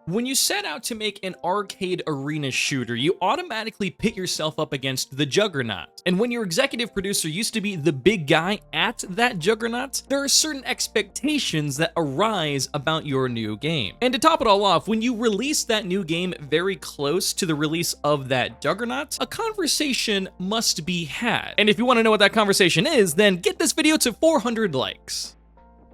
When you set out to make an arcade arena shooter, you automatically pit yourself up against the juggernaut. And when your executive producer used to be the big guy at that juggernaut, there are certain expectations that arise about your new game. And to top it all off, when you release that new game very close to the release of that juggernaut, a conversation must be had. And if you want to know what that conversation is, then get this video to 400 likes.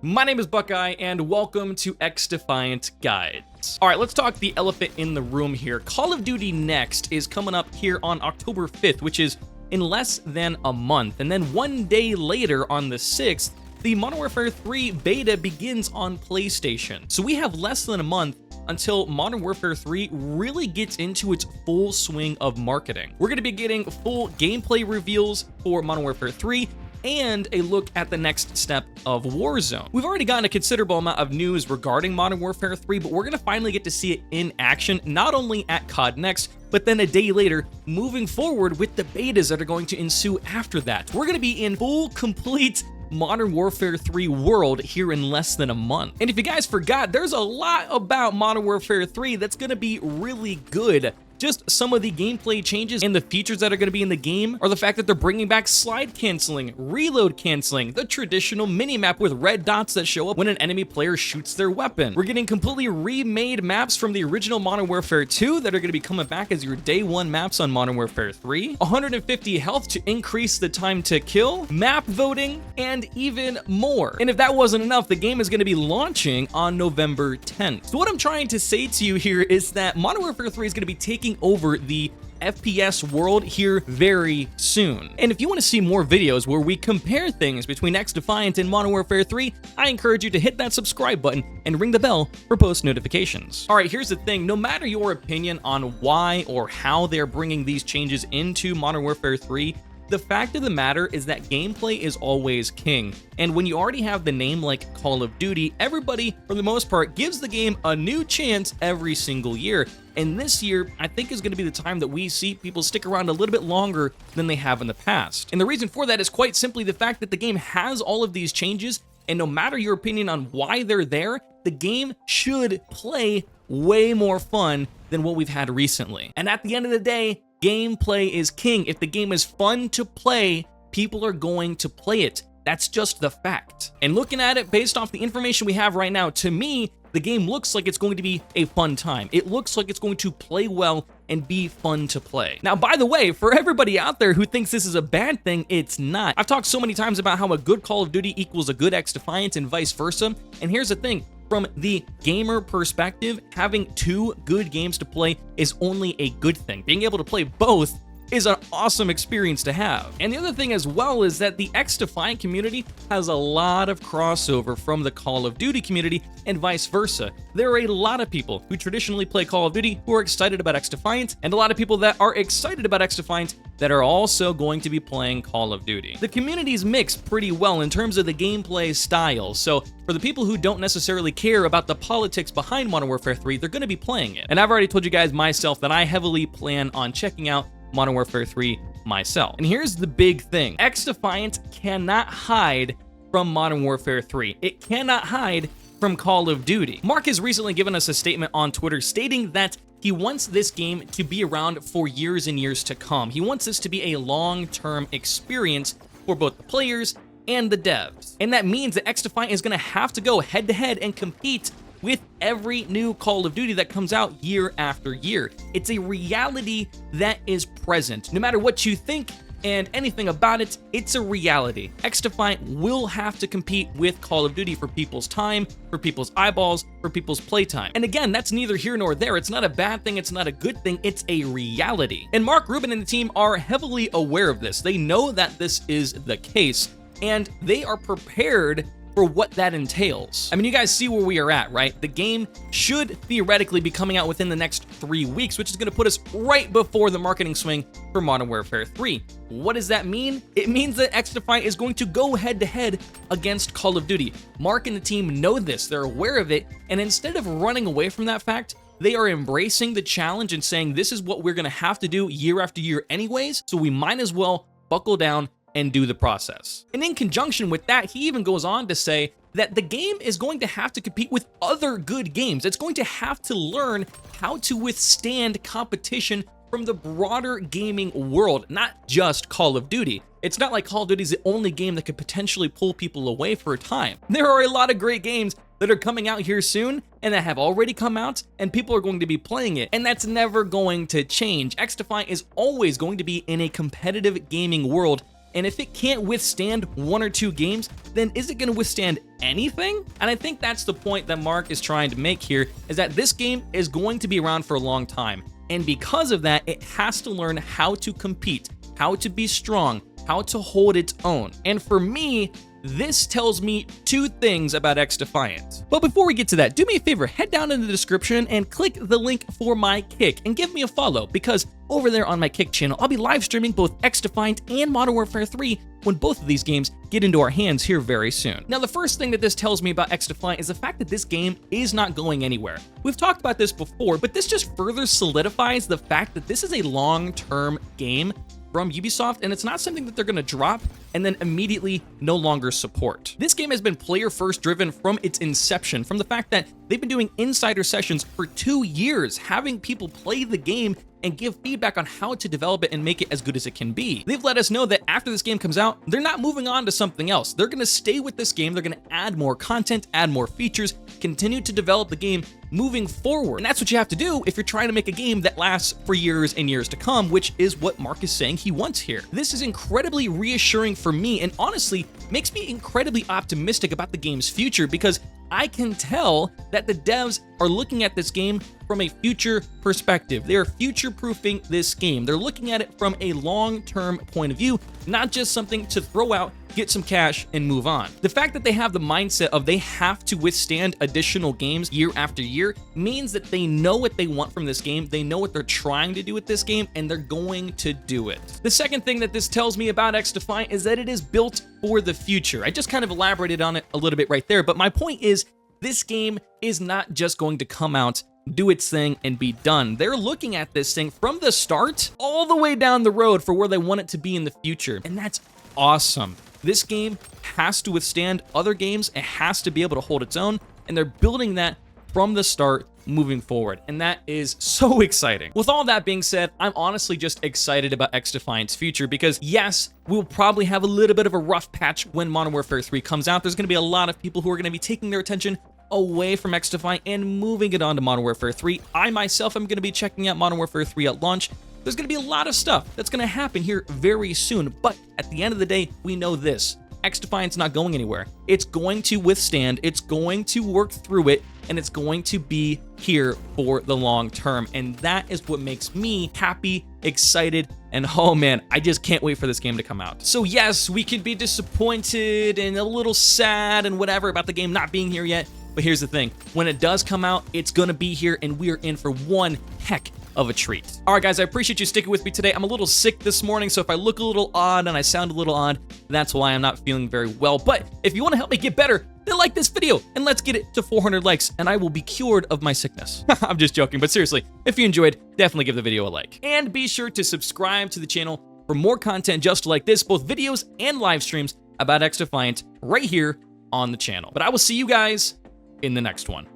My name is Buckeye, and welcome to XDefiant Guides. All right, let's talk the elephant in the room here. Call of Duty Next is coming up here on October 5th, which is in less than a month. And then one day later, on the 6th, the Modern Warfare 3 beta begins on PlayStation. So we have less than a month until Modern Warfare 3 really gets into its full swing of marketing. We're going to be getting full gameplay reveals for Modern Warfare 3, and a look at the next step of Warzone. We've already gotten a considerable amount of news regarding Modern Warfare 3, but we're gonna finally get to see it in action, not only at COD Next, but then a day later, moving forward with the betas that are going to ensue after that. We're gonna be in full, complete Modern Warfare 3 world here in less than a month. And if you guys forgot, there's a lot about Modern Warfare 3 that's gonna be really good. Just some of the gameplay changes and the features that are going to be in the game are the fact that they're bringing back slide canceling, reload canceling, the traditional minimap with red dots that show up when an enemy player shoots their weapon. We're getting completely remade maps from the original Modern Warfare 2 that are going to be coming back as your day one maps on Modern Warfare 3, 150 health to increase the time to kill, map voting, and even more. And if that wasn't enough, the game is going to be launching on November 10th. So what I'm trying to say to you here is that Modern Warfare 3 is going to be taking over the FPS world here very soon. And if you want to see more videos where we compare things between XDefiant and Modern Warfare 3, I encourage you to hit that subscribe button and ring the bell for post notifications. All right, here's the thing. No matter your opinion on why or how they're bringing these changes into Modern Warfare 3, the fact of the matter is that gameplay is always king. And when you already have the name like Call of Duty, everybody, for the most part, gives the game a new chance every single year. And this year, I think, is going to be the time that we see people stick around a little bit longer than they have in the past. And the reason for that is quite simply the fact that the game has all of these changes, and no matter your opinion on why they're there, the game should play way more fun than what we've had recently. And at the end of the day, gameplay is king. If the game is fun to play, people are going to play it. That's just the fact. And looking at it based off the information we have right now, to me, the game looks like it's going to be a fun time. It looks like it's going to play well and be fun to play. Now, by the way, for everybody out there who thinks this is a bad thing, it's not. I've talked so many times about how a good Call of Duty equals a good XDefiant and vice versa. And here's the thing. From the gamer perspective, having two good games to play is only a good thing. Being able to play both is an awesome experience to have. And the other thing as well is that the XDefiant community has a lot of crossover from the Call of Duty community and vice versa. There are a lot of people who traditionally play Call of Duty who are excited about XDefiant, and a lot of people that are excited about XDefiant that are also going to be playing Call of Duty. The communities mix pretty well in terms of the gameplay style, so for the people who don't necessarily care about the politics behind Modern Warfare 3, they're going to be playing it. And I've already told you guys myself that I heavily plan on checking out Modern Warfare 3 myself. And here's the big thing. XDefiant cannot hide from Modern Warfare 3. It cannot hide from Call of Duty. Mark has recently given us a statement on Twitter stating that he wants this game to be around for years and years to come. He wants this to be a long-term experience for both the players and the devs. And that means that XDefiant is going to have to go head-to-head and compete with every new Call of Duty that comes out year after year. It's a reality that is present. No matter what you think and anything about it, it's a reality. XDefiant will have to compete with Call of Duty for people's time, for people's eyeballs, for people's playtime. And again, that's neither here nor there. It's not a bad thing, it's not a good thing, it's a reality. And Mark Rubin and the team are heavily aware of this. They know that this is the case, and they are prepared for what that entails. I mean, you guys see where we are at, right? The game should theoretically be coming out within the next 3 weeks, which is going to put us right before the marketing swing for Modern Warfare 3. What does that mean? It means that XDefiant is going to go head-to-head against Call of Duty. Mark and the team know this, they're aware of it, and instead of running away from that fact, they are embracing the challenge and saying this is what we're going to have to do year after year anyways, so we might as well buckle down and do the process. And in conjunction with that, he even goes on to say that the game is going to have to compete with other good games. It's going to have to learn how to withstand competition from the broader gaming world, not just Call of Duty. It's not like Call of Duty is the only game that could potentially pull people away for a time. There are a lot of great games that are coming out here soon and that have already come out, and people are going to be playing it, and that's never going to change. XDefiant is always going to be in a competitive gaming world, and if it can't withstand one or two games, then is it going to withstand anything? And I think that's the point that Mark is trying to make here, is that this game is going to be around for a long time. And because of that, it has to learn how to compete, how to be strong, how to hold its own. And for me, this tells me two things about XDefiant. But before we get to that, do me a favor, head down in the description and click the link for my Kick and give me a follow, because over there on my Kick channel, I'll be live streaming both XDefiant and Modern Warfare 3 when both of these games get into our hands here very soon. Now, the first thing that this tells me about XDefiant is the fact that this game is not going anywhere. We've talked about this before, but this just further solidifies the fact that this is a long-term game from Ubisoft, and it's not something that they're going to drop and then immediately no longer support. This game has been player-first driven from its inception, from the fact that they've been doing insider sessions for 2 years, having people play the game and give feedback on how to develop it and make it as good as it can be. They've let us know that after this game comes out, they're not moving on to something else. They're going to stay with this game, they're going to add more content, add more features, continue to develop the game moving forward. And that's what you have to do if you're trying to make a game that lasts for years and years to come, which is what Mark is saying he wants here. This is incredibly reassuring for me, and honestly makes me incredibly optimistic about the game's future, because I can tell that the devs are looking at this game from a future perspective. They are future-proofing this game. They're looking at it from a long-term point of view, not just something to throw out, get some cash, and move on. The fact that they have the mindset of they have to withstand additional games year after year means that they know what they want from this game, they know what they're trying to do with this game, and they're going to do it. The second thing that this tells me about XDefiant is that it is built for the future. I just kind of elaborated on it a little bit right there, but my point is, this game is not just going to come out, do its thing, and be done. They're looking at this thing from the start all the way down the road for where they want it to be in the future, and that's awesome. This game has to withstand other games, it has to be able to hold its own, and they're building that from the start moving forward, and that is so exciting. With all that being said, I'm honestly just excited about XDefiant's future, because yes, we'll probably have a little bit of a rough patch when Modern Warfare 3 comes out. There's going to be a lot of people who are going to be taking their attention away from XDefiant and moving it on to Modern Warfare 3. I myself am going to be checking out Modern Warfare 3 at launch. There's going to be a lot of stuff that's going to happen here very soon, but at the end of the day, we know this. XDefiant's not going anywhere. It's going to withstand, it's going to work through it, and it's going to be here for the long term. And that is what makes me happy, excited, and oh man, I just can't wait for this game to come out. So yes, we could be disappointed and a little sad and whatever about the game not being here yet, but here's the thing. When it does come out, it's gonna be here, and we are in for one heck of a treat. All right, guys, I appreciate you sticking with me today. I'm a little sick this morning, so if I look a little odd and I sound a little odd, that's why I'm not feeling very well. But if you want to help me get better, then like this video, and let's get it to 400 likes, and I will be cured of my sickness. I'm just joking, but seriously, if you enjoyed, definitely give the video a like. And be sure to subscribe to the channel for more content just like this, both videos and live streams about XDefiant right here on the channel. But I will see you guys in the next one.